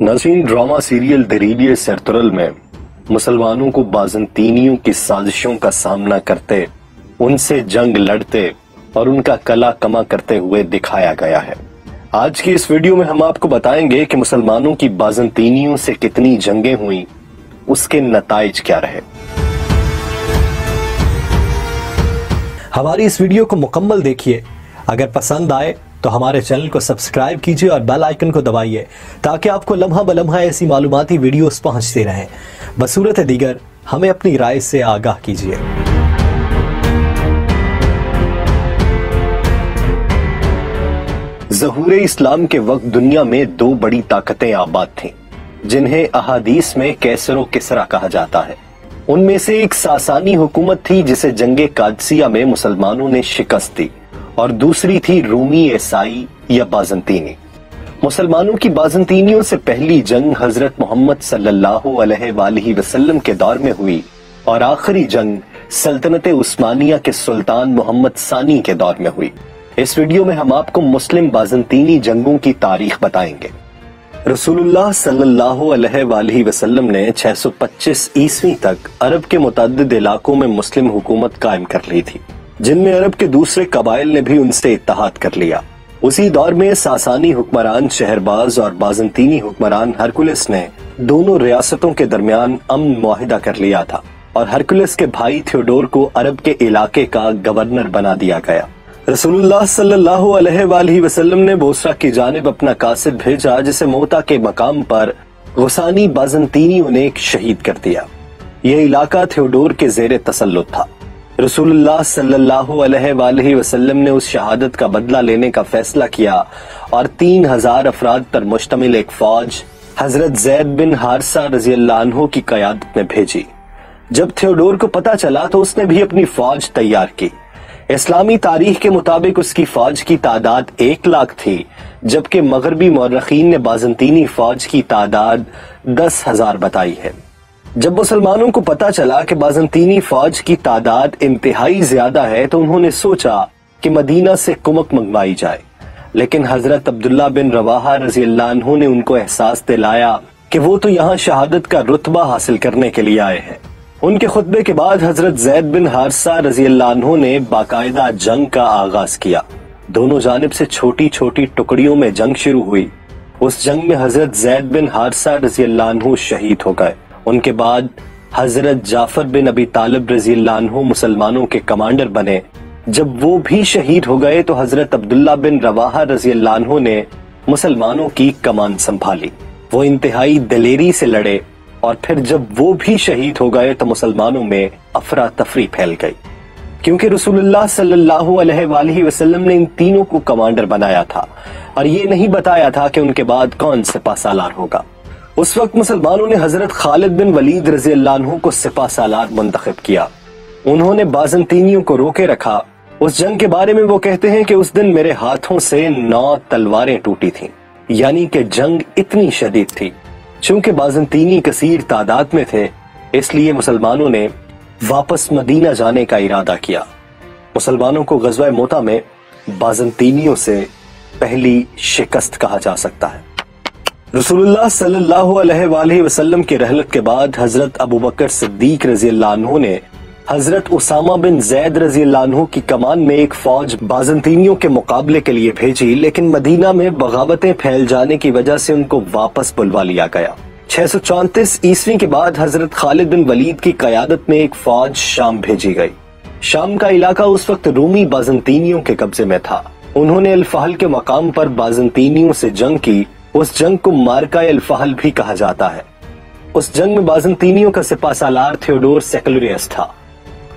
नाज़रीन, drama serial दरीरिये सरतुरल में मुसलमानों को बाज़ंतीनियों की साजिशों का सामना करते, उनसे जंग लड़ते और उनका कला कमा करते हुए दिखाया गया है। आज की इस वीडियो में हम आपको बताएंगे कि मुसलमानों की बाज़ंतीनियों से कितनी जंगें हुई, उसके नताइज क्या रहे। हमारी इस वीडियो को मुकम्मल देखिए। अगर पसंद आए तो हमारे चैनल को सब्सक्राइब कीजिए और बेल आइकन को दबाइए ताकि आपको लम्हा बलम्हा ऐसी मालूमाती वीडियोस पहुंचती रहें। बसूरत दीगर हमें अपनी राय से आगाह कीजिए। ज़हूर इस्लाम के वक्त दुनिया में दो बड़ी ताकतें आबाद थीं, जिन्हें अहादीस में कैसर व किसरा कहा जाता है। उनमें से एक सासानी हुकूमत थी जिसे जंगे कादसिया में मुसलमानों ने शिकस्त दी, और दूसरी थी रूमी ईसाई या बाज़ंतीनी। मुसलमानों की बाज़ंतीनियों से पहली जंग हजरत मोहम्मद सल्लल्लाहु अलैहि वसल्लम के दौर में हुई और आखिरी जंग सल्तनत उस्मानिया के सुल्तान मोहम्मद सानी के दौर में हुई। इस वीडियो में हम आपको मुस्लिम बाज़ंतीनी जंगों की तारीख बताएंगे। रसूलुल्लाह सल्लल्लाहु अलैहि वसल्लम ने 625 ईस्वी तक अरब के मुतअद्दिद इलाकों में मुस्लिम हुकूमत कायम कर ली थी, जिनमें अरब के दूसरे कबाइल ने भी उनसे इत्तेहाद कर लिया। उसी दौर में सासानी हुक्मरान शहरबाज और बाज़ंतीनी हुक्मरान हरकुलिस ने दोनों रियासतों के दरमियान अमन मुआहिदा कर लिया था और हरकुलिस के भाई थियोडोर को अरब के इलाके का गवर्नर बना दिया गया। रसूलुल्लाह सल्लल्लाहु अलैहि वसल्लम ने बोसरा की जानिब अपना कासिद भेजा, जिसे मोता के मकाम पर गुसानी बाज़ंतीनियों ने शहीद कर दिया। यह इलाका थियोडोर के जेर तसल्लुत था। रसूलुल्लाह सल्लल्लाहु अलैहि वसल्लम ने उस शहादत का बदला लेने का फैसला किया और 3000 अफराद पर मुश्तमिल एक फौज हजरत ज़ैद बिन हारिसा रज़ियल्लाहु अन्हु की क़यादत में भेजी। जब थियोडोर को पता चला तो उसने भी अपनी फौज तैयार की। इस्लामी तारीख के मुताबिक उसकी फौज की तादाद 1 लाख थी, जबकि मगरबी मौरखीन ने बाज़ंतीनी फौज की तादाद 10,000 बताई है। जब मुसलमानों को पता चला कि बाज़ंतीनी फौज की तादाद इंतहाई ज्यादा है तो उन्होंने सोचा कि मदीना से कुमक मंगवाई जाए, लेकिन हजरत अब्दुल्ला बिन रवाहा रज़ियल्लाहु अन्हु ने उनको एहसास दिलाया कि वो तो यहाँ शहादत का रुतबा हासिल करने के लिए आए हैं। उनके खुतबे के बाद हजरत ज़ैद बिन हारिसा रज़ियल्लाहु अन्हु ने बाकायदा जंग का आगाज किया। दोनों जानिब से छोटी छोटी टुकड़ियों में जंग शुरू हुई। उस जंग में हजरत ज़ैद बिन हारिसा रज़ियल्लाहु अन्हु शहीद हो गए। उनके बाद हजरत जाफर बिन अबी तालिब रज़ियल्लाहु अन्हु मुसलमानों के कमांडर बने। जब वो भी शहीद हो गए तो हजरत अब्दुल्ला बिन रवाहा रज़ियल्लाहु अन्हु ने मुसलमानों की कमान संभाली। वो इंतहाई दलेरी से लड़े और फिर जब वो भी शहीद हो गए तो मुसलमानों में अफरा तफरी फैल गई, क्योंकि रसूलुल्लाह सल्लल्लाहु अलैहि वसल्लम ने इन तीनों को कमांडर बनाया था और ये नहीं बताया था कि उनके बाद कौन सिपा सालार होगा। उस वक्त मुसलमानों ने हजरत खालिद बिन वलीद रज़ियल्लाहु अन्हु को सिपा सालार मुंतखब किया। उन्होंने बाज़ंतीनियों को रोके रखा। उस जंग के बारे में वो कहते हैं कि उस दिन मेरे हाथों से 9 तलवारें टूटी थीं, यानी कि जंग इतनी शदीद थी। चूंकि बाज़ंतीनी कसीर तादाद में थे, इसलिए मुसलमानों ने वापस मदीना जाने का इरादा किया। मुसलमानों को ग़ज़वा मोता में बाज़ंतीनियों से पहली शिकस्त कहा जा सकता है। रसूलुल्लाह सल्लल्लाहु अलैहि वसल्लम की रहलत के बाद हजरत अबू बकर सिद्दीक रज़ियल्लाहु अन्हु ने हजरत उसामा बिन ज़ैद रज़ियल्लाहु अन्हु की कमान में एक फौज बाज़ंतीनियों के मुकाबले के लिए भेजी, लेकिन मदीना में बगावतें फैल जाने की वजह से उनको वापस बुलवा लिया गया। 634 ईस्वी के बाद हजरत खालिद बिन वलीद की क़यादत में एक फौज शाम भेजी गई। शाम का इलाका उस वक्त रूमी बाज़ंतीनियों के कब्जे में था। उन्होंने अल-फहल के मकाम पर बाज़ंतीनियों से जंग की। उस जंग को मार्का अल-फहल भी कहा जाता है। उस जंग में बाज़ंतीनियों का सिपा सालार थियोडोर सेक्युलरियस था।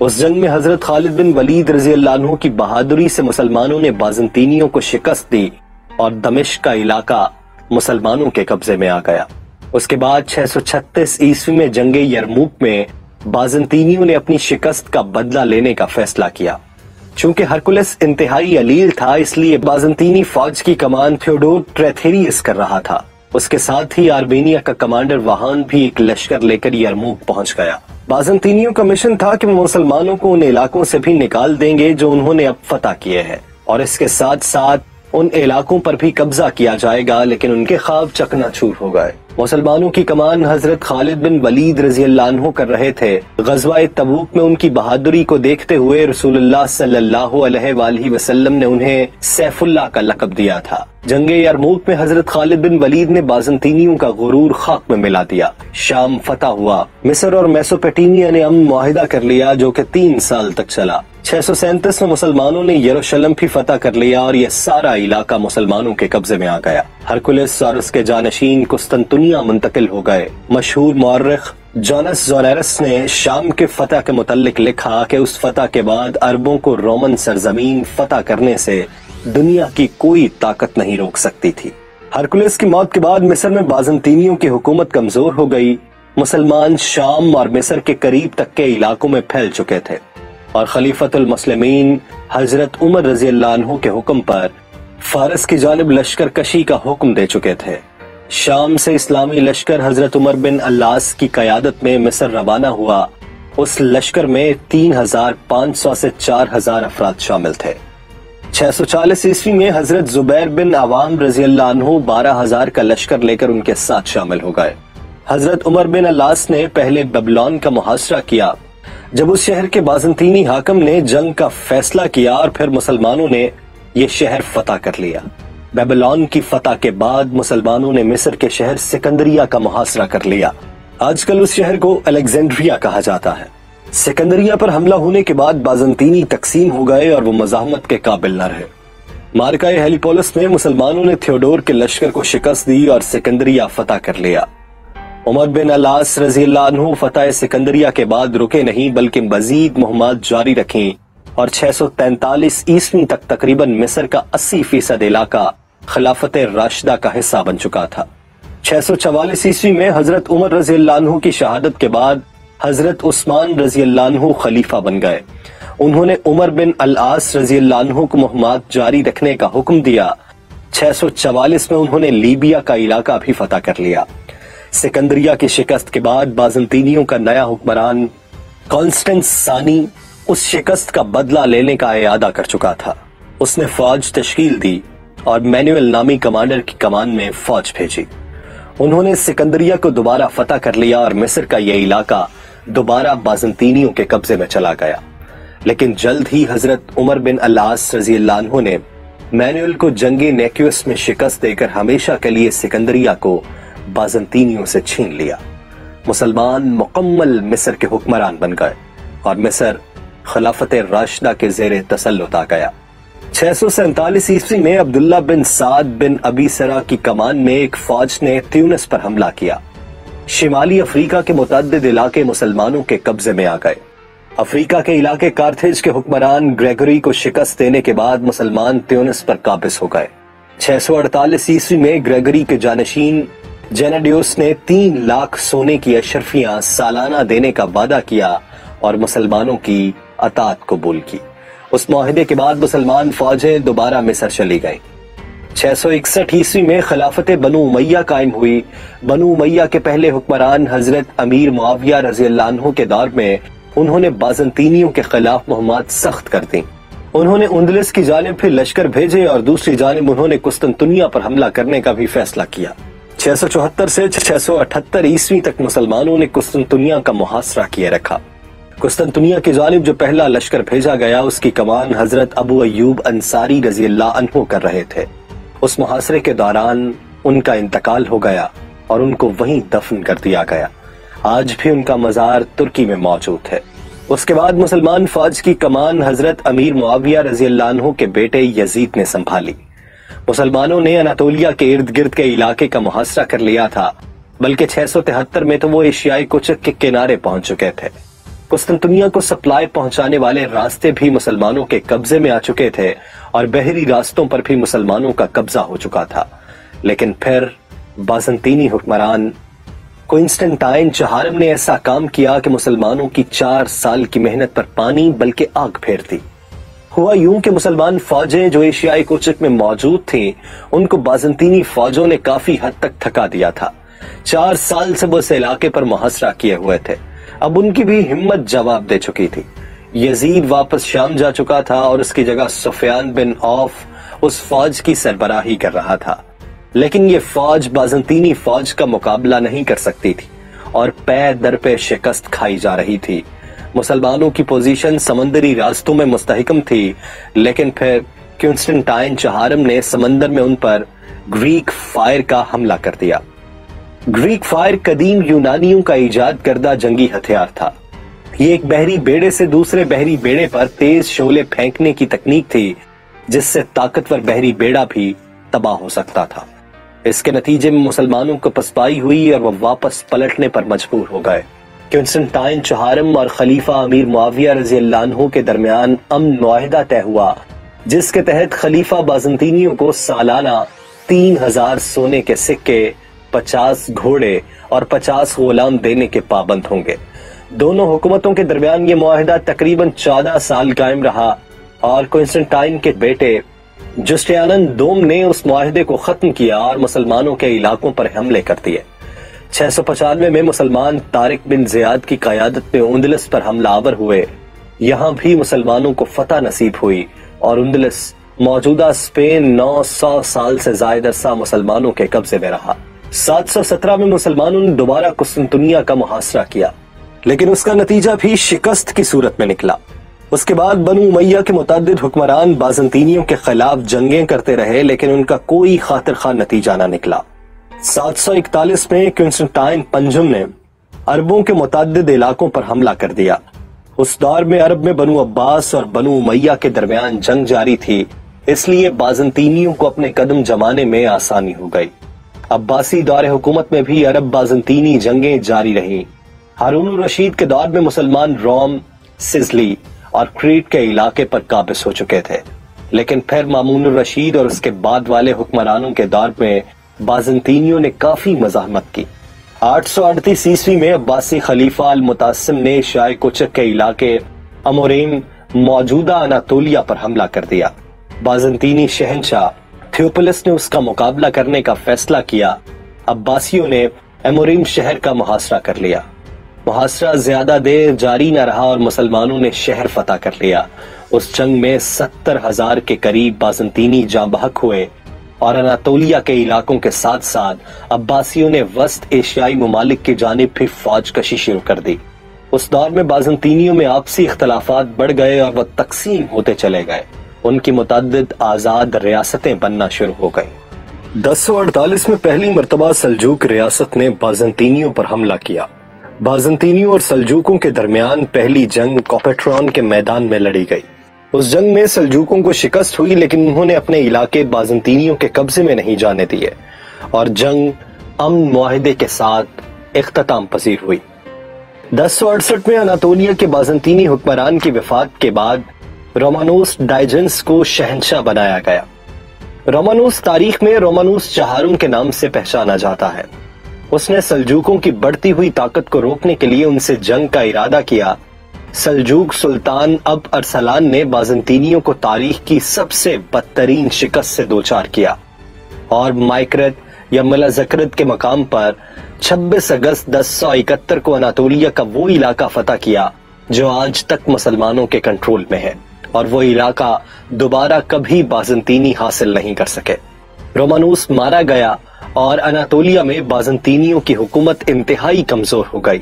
उस जंग में हजरत खालिद बिन वलीद रज़ियल्लाहु अन्हु की बहादुरी से मुसलमानों ने बाज़ंतीनियों को शिकस्त दी और दमिश्क का इलाका मुसलमानों के कब्जे में आ गया। उसके बाद 636 ईस्वी में जंगे यरमूक में बाज़ंतीनियों ने अपनी शिकस्त का बदला लेने का फैसला किया। चूंकि हरकुलिस इंतहाई अलील था, इसलिए बाज़ंतीनी फौज की कमान थियोडोर ट्रेथेरियस कर रहा था। उसके साथ ही आर्मेनिया का कमांडर वाहन भी एक लश्कर लेकर यरमूक पहुंच गया। बाज़ंतीनियों का मिशन था कि वो मुसलमानों को उन इलाकों से भी निकाल देंगे जो उन्होंने अब फतह किए हैं, और इसके साथ साथ उन इलाकों पर भी कब्जा किया जाएगा, लेकिन उनके ख्वाब चकनाचूर हो गए। मुसलमानों की कमान हजरत खालिद बिन वलीद रजी अल्लाह अन्हु कर रहे थे। गज़वा तबूक में उनकी बहादुरी को देखते हुए रसूलुल्लाह सल्लल्लाहु अलैहि वसल्लम ने उन्हें सैफुल्लाह का लक़ब दिया था। जंगे यरमूक में हजरत खालिद बिन वलीद ने बाज़ंतीनियों का गुरूर खाक में मिला दिया। शाम फतह हुआ। मिस्र और मेसोपोटामिया ने अमन मुआहिदा कर लिया जो कि 3 साल तक चला। 637 में मुसलमानों ने यरूशलेम भी फतह कर लिया और यह सारा इलाका मुसलमानों के कब्जे में आ गया। हरकुलिस और उसके जानशीन कुस्तंतुनिया मुंतकिल हो गए। मशहूर मुअर्रिख जोनस जोनेरस ने शाम के फतह के मुतल्लिक लिखा कि उस फतह के बाद अरबों को रोमन सरजमीन फतह करने से दुनिया की कोई ताकत नहीं रोक सकती थी। हरकुलिस की मौत के बाद मिस्र में बाज़ंतीनियों की हुकूमत कमजोर हो गई। मुसलमान शाम और मिस्र के करीब तक के इलाकों में फैल चुके थे और खलीफतुल मुस्लिमीन हजरत उमर रजी अल्लाह अन्हु के हुक्म पर फारस की जानिब लश्कर कशी का हुक्म दे चुके थे। शाम से इस्लामी लश्कर हजरत उमर बिन अल्लास की क़यादत में मिस्र रवाना हुआ। उस लश्कर में 3500 से 4000 अफराद शामिल थे। 640 ईस्वी में हजरत जुबैर बिन अवाम रजी अल्लाह अन्हु 12,000 का लश्कर लेकर उनके साथ शामिल हो गए। हजरत उमर बिन अल्लास ने पहले बेबीलोन का मुहासरा किया। जब उस शहर के बाज़ंतीनी हाकिम ने जंग का फैसला किया और फिर मुसलमानों ने यह शहर फतह कर लिया। बेबीलोन की फतह के बाद मुसलमानों ने मिस्र के शहर सिकंदरिया का मुहासरा कर लिया। आजकल उस शहर को अलेक्जेंड्रिया कहा जाता है। सिकंदरिया पर हमला होने के बाद बाज़ंतीनी तकसीम हो गए और वो मज़ाहमत के काबिल न रहे। मार्काए हेलीपोलिस में मुसलमानों ने थियोडोर के लश्कर को शिकस्त दी और सिकंदरिया फतह कर लिया। उमर बिन अल्लास रजी अल्लाह अन्हु फतह सिकंदरिया के बाद रुके नहीं बल्कि मजीद मुहिम्मत जारी रखी और 643 ईस्वी तक तकरीबन मिस्र का 80% इलाका खिलाफत राशिदा का हिस्सा बन चुका था। 644 ईस्वी में हजरत उमर रजी अल्लाह अन्हु की शहादत के बाद हजरत उस्मान रजी अल्लाह अन्हु खलीफा बन गए। उन्होंने उमर बिन अल्लास रजी अल्लाह अन्हु को मुहिम्मत जारी रखने का हुक्म दिया। 644 में उन्होंने लीबिया का इलाका भी फतह कर लिया। सिकंदरिया की शिकस्त के बाद बाज़ंतीनियों का नया हुक्मरान कॉन्स्टेंस सानी उस शिकस्त का बदला लेने का इरादा कर चुका था। उसने फौज तश्कील दी और मैनुअल नामी कमांडर की कमान में फौज भेजी। उन्होंने सिकंदरिया को दोबारा फतह कर लिया और मिस्र का यह इलाका दोबारा बाज़ंतीनियों के कब्जे में चला गया। लेकिन जल्द ही हजरत उमर बिन अल्लास रजी अल्लाह अन्हु ने मैनुअल को जंगे नेक्यूस में शिकस्त देकर हमेशा के लिए सिकंदरिया को बाज़ंतीनियों से छीन लिया। मुसलमान मुकम्मल मिस्र के हुक्मरान बन गए और मिस्र खिलाफत राशिदा के ज़ेरे तसल्लुत आ गया। 647 ईस्वी में अब्दुल्ला बिन साद बिन अबी सरा की कमान में एक फौज ने त्यूनिस पर हमला किया। शिमाली अफ्रीका के मुतअद्दिद इलाके मुसलमानों के कब्जे में आ गए। अफ्रीका के इलाके कार्थेज के हुक्मरान ग्रेगरी को शिकस्त देने के बाद मुसलमान त्यूनिस पर काबिज हो गए। 648 ईस्वी में ग्रेगरी के जानशीन जेनेडियोस ने 3 लाख सोने की अशरफियां सालाना देने का वादा किया और मुसलमानों की अतात कबूल की। उस मुआहिदे के बाद मुसलमान फौजें दोबारा मिस्र चली गईं। 661 ईस्वी में खिलाफत बनु उमैया कायम हुई। बनु उमैया के पहले हुक्मरान हजरत अमीर मुआविया रजी अल्लाह अन्हु के दौर में उन्होंने बाज़ंतीनियों के खिलाफ मुहिम्मत सख्त कर दी। उन्होंने उंदलस की जानिब फिर लश्कर भेजे और दूसरी जानिब उन्होंने कुस्तंतुनिया पर हमला करने का भी फैसला किया। 674 से 678 ईस्वी तक मुसलमानों ने कुस्तंतुनिया का मुहासरा किए रखा। कुस्तंतुनिया की जानिब जो पहला लश्कर भेजा गया उसकी कमान हजरत अबू अय्यूब अंसारी रजी अल्लाह अन्हु कर रहे थे। उस मुहासरे के दौरान उनका इंतकाल हो गया और उनको वहीं दफन कर दिया गया। आज भी उनका मजार तुर्की में मौजूद है। उसके बाद मुसलमान फौज की कमान हजरत अमीर मुआविया रजी अल्लाह अन्हु के बेटे यजीद ने संभाली। मुसलमानों ने अनातोलिया के इर्द गिर्द के इलाके का मुहासरा कर लिया था, बल्कि 673 में तो वो एशियाई कुचक के किनारे पहुंच चुके थे। कुस्तंतुनिया को सप्लाई पहुंचाने वाले रास्ते भी मुसलमानों के कब्जे में आ चुके थे और बहरी रास्तों पर भी मुसलमानों का कब्जा हो चुका था। लेकिन फिर बाज़ंतीनी हुक्मरान क्विंस्टेंटाइन चहारम ने ऐसा काम किया कि मुसलमानों की 4 साल की मेहनत पर पानी बल्कि आग फेर दी। हुआ यूं कि मुसलमान फौजें जो एशियाई कुचक में मौजूद थीं, उनको बाज़ंतीनी फौजों ने काफी हद तक थका दिया था। 4 साल से वो इस इलाके पर मुहासरा किए हुए थे। अब उनकी भी हिम्मत जवाब दे चुकी थी। यजीद वापस शाम जा चुका था और उसकी जगह सुफियान बिन औफ उस फौज की सरबराही कर रहा था। لیکن یہ فوج بازنطینی فوج کا مقابلہ نہیں کر سکتی تھی اور پے در پے شکست کھائی جا رہی تھی۔ مسلمانوں کی پوزیشن سمندری راستوں میں مستحکم تھی، لیکن پھر کنسٹنٹائن چہارم نے سمندر میں ان پر گریک فائر کا حملہ کر دیا۔ گریک فائر قدیم یونانیوں کا ایجاد کردہ جنگی ہتھیار تھا۔ یہ ایک بحری بیڑے سے دوسرے بحری بیڑے پر تیز شعلے پھینکنے کی تکنیک تھی، جس سے طاقتور بحری بیڑا بھی تباہ ہو سکتا تھا۔ اس کے نتیجے میں مسلمانوں کو پسپائی ہوئی اور وہ واپس پلٹنے پر مجبور ہو گئے۔ کنسٹنٹائن چہارم اور خلیفہ امیر معاویہ رضی اللہ عنہ کے درمیان امن معاہدہ طے ہوا، جس کے تحت خلیفہ بازنطینیوں کو سالانہ 3000 سونے کے سکے، 50 گھوڑے اور 50 غلام دینے کے پابند ہوں گے۔ دونوں حکومتوں کے درمیان یہ معاہدہ تقریباً 14 سال قائم رہا اور کنسٹنٹائن کے بیٹے جسٹیانن دوم نے اس معاہدے کو ختم کیا اور مسلمانوں کے علاقوں پر حملے کر دیے۔ 695 میں مسلمان طارق بن زیاد کی قیادت میں اندلس پر حملہ آور ہوئے۔ یہاں بھی مسلمانوں کو فتح نصیب ہوئی اور اندلس موجودہ اسپین 900 سال سے زائد عرصہ مسلمانوں کے قبضے میں رہا۔ 717 میں مسلمانوں نے دوبارہ قسطنطنیہ کا محاصرہ کیا، لیکن اس کا نتیجہ بھی شکست کی صورت میں نکلا۔ اس کے بعد بنو امیہ کے متعدد حکمران بازنطینیوں کے خلاف جنگیں کرتے رہے، لیکن ان کا کوئی خاطر خواہ نتیجہ نہ نکلا۔ 741 میں کنسٹنٹائن پنجم نے عربوں کے متعدد علاقوں پر حملہ کر دیا۔ اس دور میں عرب میں بنو عباس اور بنو امیہ کے درمیان جنگ جاری تھی، اس لیے بازنطینیوں کو اپنے قدم جمانے میں آسانی ہو گئی۔ عباسی دور حکومت میں بھی عرب بازنطینی جنگیں جاری رہیں۔ ہارون الرشید کے دور میں مسلمان روم، سسلی اور کریٹ کے علاقے پر قابض ہو چکے تھے، لیکن پھر مامون الرشید اور اس کے بعد والے حکمرانوں کے دور میں بازنطینیوں نے کافی مزاحمت کی۔ 838 عیسوی میں عباسی خلیفہ المتعصم نے شائع کوچک کے علاقے اموریم موجودہ اناطولیہ پر حملہ کر دیا۔ بازنطینی شہنشاہ تھیوپلس نے اس کا مقابلہ کرنے کا فیصلہ کیا۔ عباسیوں نے اموریم شہر کا محاصرہ کر لیا۔ محاصرہ زیادہ دیر جاری نہ رہا اور مسلمانوں نے شہر فتح کر لیا۔ اس جنگ میں 70,000 کے قریب بازنطینی جاں بحق ہوئے اور اناطولیہ کے علاقوں کے ساتھ ساتھ عباسیوں نے وسط ایشیائی ممالک کی جانب بھی فوج کشی شروع کر دی۔ اس دور میں بازنطینیوں میں آپسی اختلافات بڑھ گئے اور وہ تقسیم ہوتے چلے گئے۔ ان کی متعدد آزاد ریاستیں بننا شروع ہو گئیں۔ 1048 میں پہلی مرتبہ سلجوق ریاست نے بازنطینیوں پر حملہ کیا۔ بازنطینیوں اور سلجوقوں کے درمیان پہلی جنگ کوپیٹرون کے میدان میں لڑی گئی۔ اس جنگ میں سلجوقوں کو شکست ہوئی، لیکن انہوں نے اپنے علاقے بازنطینیوں کے قبضے میں نہیں جانے دیے اور جنگ امن معاہدے کے ساتھ اختتام پذیر ہوئی۔ 1068 میں اناطولیہ کے بازنطینی حکمران کی وفات کے بعد رومانوس ڈائجنس کو شہنشاہ بنایا گیا۔ رومانوس تاریخ میں رومانوس چہارم کے نام سے پہچانا جاتا ہے۔ اس نے سلجوقوں کی بڑھتی ہوئی طاقت کو روکنے کے لیے ان سے جنگ کا ارادہ کیا۔ سلجوق سلطان اب ارسلان نے بازنطینیوں کو تاریخ کی سب سے بدترین شکست سے دوچار کیا اور مائکرت یا ملازکرت کے مقام پر 26 اگست 1071 کو اناطولیہ کا وہ علاقہ فتح کیا جو آج تک مسلمانوں کے کنٹرول میں ہے، اور وہ علاقہ دوبارہ کبھی بازنطینی حاصل نہیں کر سکے۔ رومانوس مارا گیا اور اناطولیہ میں بازنطینیوں کی حکومت انتہائی کمزور ہو گئی۔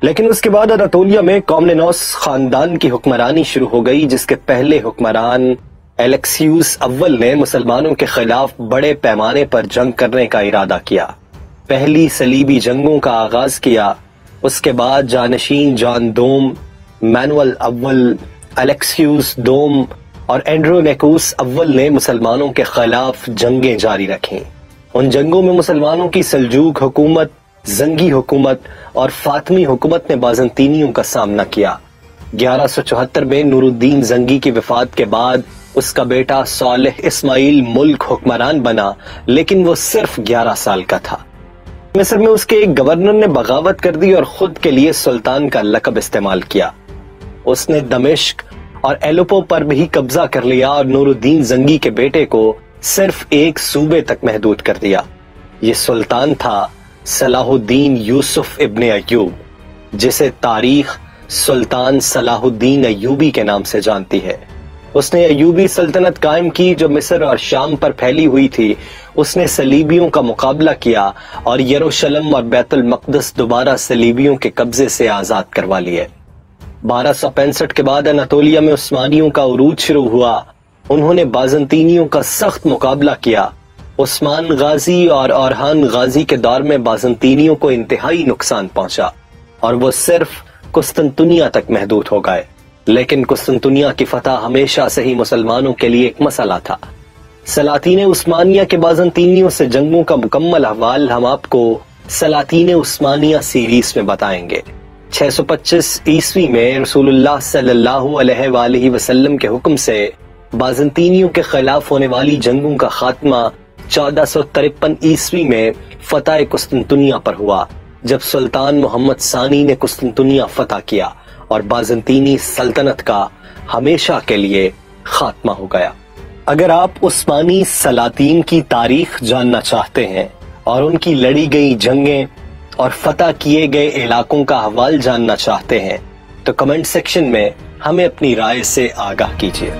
لیکن اس کے بعد اناطولیہ میں کومنینوس خاندان کی حکمرانی شروع ہو گئی، جس کے پہلے حکمران الیکسیوس اول نے مسلمانوں کے خلاف بڑے پیمانے پر جنگ کرنے کا ارادہ کیا۔ پہلی صلیبی جنگوں کا آغاز کیا۔ اس کے بعد جانشین جان دوم، مینوئل اول، الیکسیوس دوم اور اینڈرونیکوس اول نے مسلمانوں کے خلاف جنگیں جاری رکھیں۔ ان جنگوں میں مسلمانوں کی سلجوق حکومت، زنگی حکومت اور فاطمی حکومت نے بازنطینیوں کا سامنا کیا۔ 1174 میں نور الدین زنگی کی وفات کے بعد اس کا بیٹا صالح اسماعیل ملک حکمران بنا، لیکن وہ صرف 11 سال کا تھا۔ مصر میں اس کے ایک گورنر نے بغاوت کر دی اور خود کے لیے سلطان کا لقب استعمال کیا۔ اس نے دمشق اور ایلوپو پر بھی قبضہ کر لیا اور نور الدین زنگی کے بیٹے کو صرف ایک صوبے تک محدود کر دیا۔ یہ سلطان تھا صلاح الدین یوسف ابن ایوب، جسے تاریخ سلطان صلاح الدین ایوبی کے نام سے جانتی ہے۔ اس نے ایوبی سلطنت قائم کی جو مصر اور شام پر پھیلی ہوئی تھی. اس نے صلیبیوں کا مقابلہ کیا اور یروشلم اور بیت المقدس دوبارہ صلیبیوں کے قبضے سے آزاد کروا لیے. 1265 کے بعد اناطولیہ میں عثمانیوں کا عروج شروع ہوا. انہوں نے بازنطینیوں کا سخت مقابلہ کیا. عثمان غازی اور اورہان غازی کے دور میں بازنطینیوں کو انتہائی نقصان پہنچا اور وہ صرف قسطنطنیہ تک محدود ہو گئے. لیکن قسطنطنیہ کی فتح ہمیشہ سے ہی مسلمانوں کے لیے ایک مسئلہ تھا. سلاطین عثمانیہ کے بازنطینیوں سے جنگوں کا مکمل احوال ہم آپ کو سلاطین عثمانیہ سیریز میں بتائیں گے. 625 عیسوی میں رسول اللہ صلی اللہ علیہ وآلہ وسلم کے حکم سے بازنطینیوں کے خلاف ہونے والی جنگوں کا خاتمہ 1453 عیسوی میں فتح قسطنطنیہ پر ہوا، جب سلطان محمد ثانی نے قسطنطنیہ فتح کیا اور بازنطینی سلطنت کا ہمیشہ کے لیے خاتمہ ہو گیا. اگر آپ عثمانی سلاطین کی تاریخ جاننا چاہتے ہیں اور ان کی لڑی گئی جنگیں اور فتح کیے گئے علاقوں کا حوال جاننا چاہتے ہیں تو کمنٹ سیکشن میں ہمیں اپنی رائے سے آگاہ کیجیے.